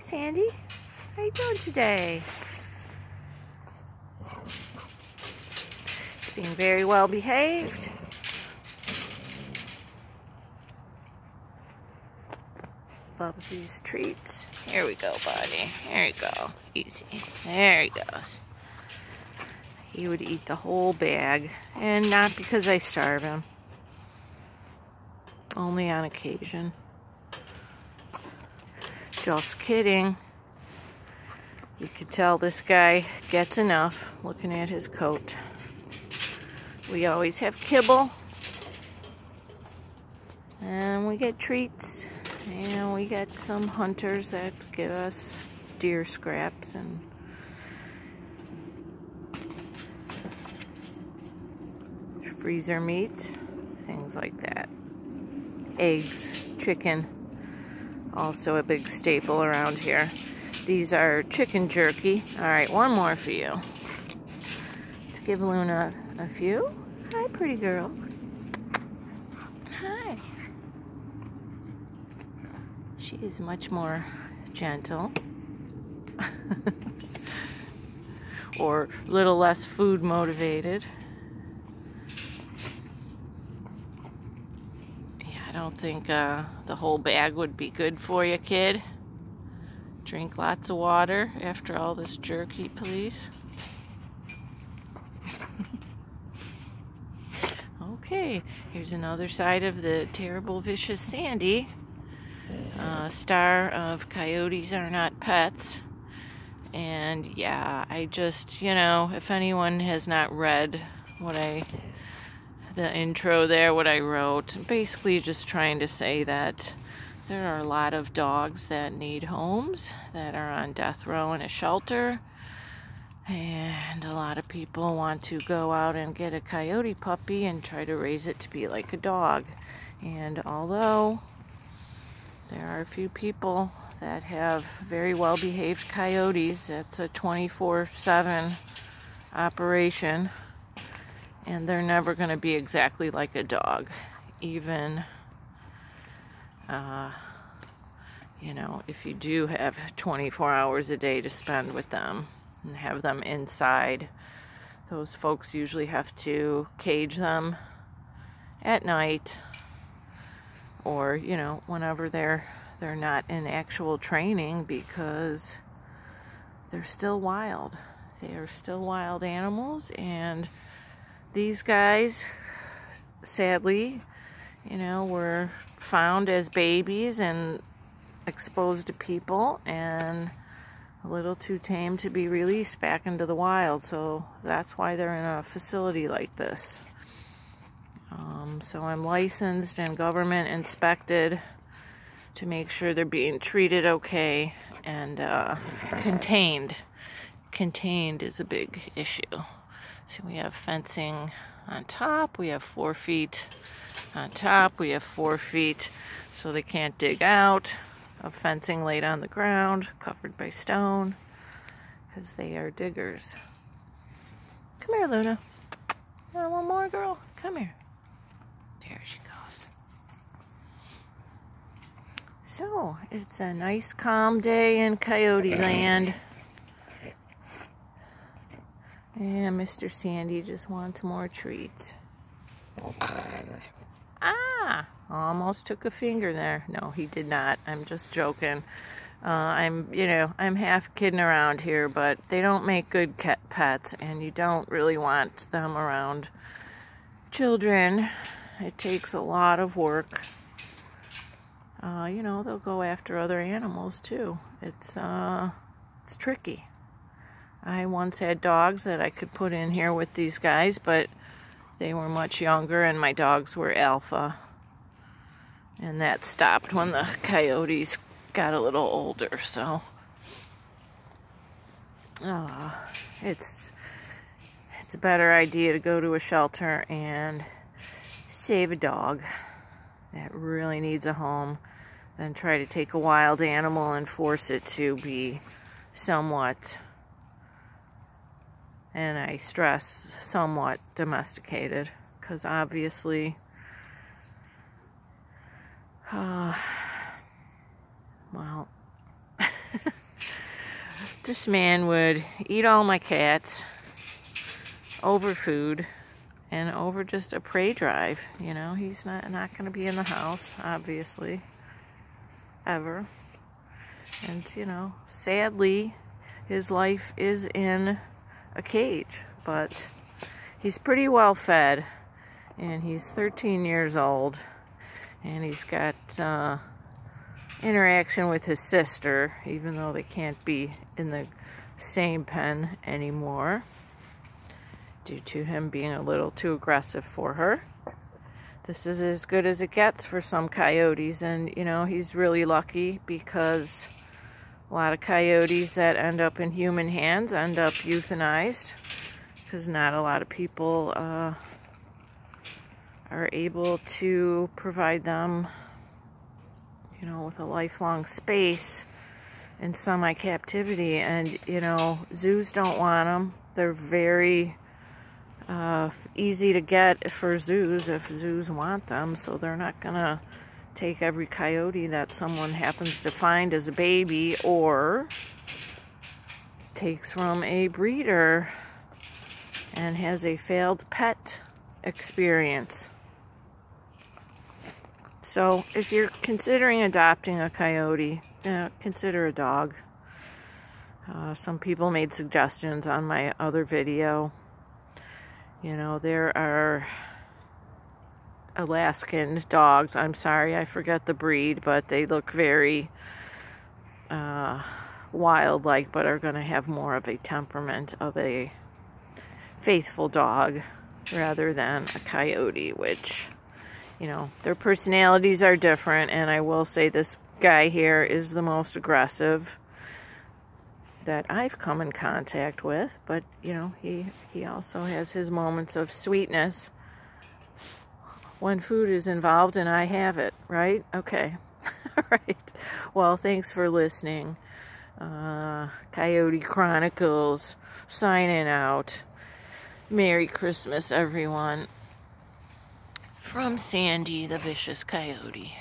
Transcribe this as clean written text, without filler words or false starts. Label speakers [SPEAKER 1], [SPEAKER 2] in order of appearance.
[SPEAKER 1] Sandy, how you doing today? Being very well behaved. Loves these treats. Here we go, buddy. There you go. Easy. There he goes. He would eat the whole bag, and not because I starve him. Only on occasion. Just kidding. You could tell this guy gets enough looking at his coat. We always have kibble. And we get treats. And we get some hunters that give us deer scraps and freezer meat, things like that. Eggs, chicken, also a big staple around here. These are chicken jerky. Alright, one more for you. Let's give Luna a few. Hi, pretty girl. Hi. She is much more gentle. Or a little less food motivated. Yeah, I don't think the whole bag would be good for you, kid. Drink lots of water after all this jerky, please. Okay, here's another side of the terrible, vicious Sandy. Star of Coyotes Are Not Pets. And yeah, I just, if anyone has not read the intro there, what I wrote, basically just trying to say that there are a lot of dogs that need homes, that are on death row in a shelter, and a lot of people want to go out and get a coyote puppy and try to raise it to be like a dog. And although there are a few people that have very well-behaved coyotes, it's a 24/7 operation, and they're never going to be exactly like a dog. Even if you do have 24 hours a day to spend with them and have them inside, those folks usually have to cage them at night, or whenever they're not in actual training, because they're still wild. They are still wild animals, and these guys, sadly, were found as babies and exposed to people and a little too tame to be released back into the wild. So that's why they're in a facility like this. So I'm licensed and government inspected to make sure they're being treated okay and contained. Contained is a big issue. So we have fencing on top. We have 4 feet on top. We have 4 feet so they can't dig out. Of fencing laid on the ground, covered by stone, because they are diggers. Come here, Luna. One more, girl. Come here. There she goes. So, it's a nice calm day in Coyote Land. And Mr. Sandy just wants more treats. Ah! Almost took a finger there. No, he did not. I'm just joking. I'm half kidding around here, but they don't make good pets, and you don't really want them around children. It takes a lot of work. They'll go after other animals too. It's tricky. I once had dogs that I could put in here with these guys, but they were much younger, and my dogs were alpha. And that stopped when the coyotes got a little older, so it's a better idea to go to a shelter and save a dog that really needs a home than try to take a wild animal and force it to be somewhat, and I stress somewhat, domesticated, because obviously well, This man would eat all my cats over food and over just a prey drive. You know, he's not going to be in the house, obviously, ever. And, you know, sadly, his life is in a cage, but he's pretty well fed, and he's 13 years old, and he's got interaction with his sister, even though they can't be in the same pen anymore due to him being a little too aggressive for her. This is as good as it gets for some coyotes, and you know, he's really lucky because a lot of coyotes that end up in human hands end up euthanized, because not a lot of people are able to provide them, you know, with a lifelong space in semi-captivity. And you know, zoos don't want them. They're very easy to get for zoos if zoos want them, so they're not gonna take every coyote that someone happens to find as a baby or takes from a breeder and has a failed pet experience. So if you're considering adopting a coyote, consider a dog. Some people made suggestions on my other video. You know, there are Alaskan dogs. I'm sorry, I forget the breed, but they look very wild-like, but are going to have more of a temperament of a faithful dog rather than a coyote, which, you know, their personalities are different. And I will say this guy here is the most aggressive that I've come in contact with, but you know, he also has his moments of sweetness when food is involved and I have it, right? Okay. All right. Well, thanks for listening. Coyote Chronicles signing out. Merry Christmas, everyone. From Sandy, the vicious coyote.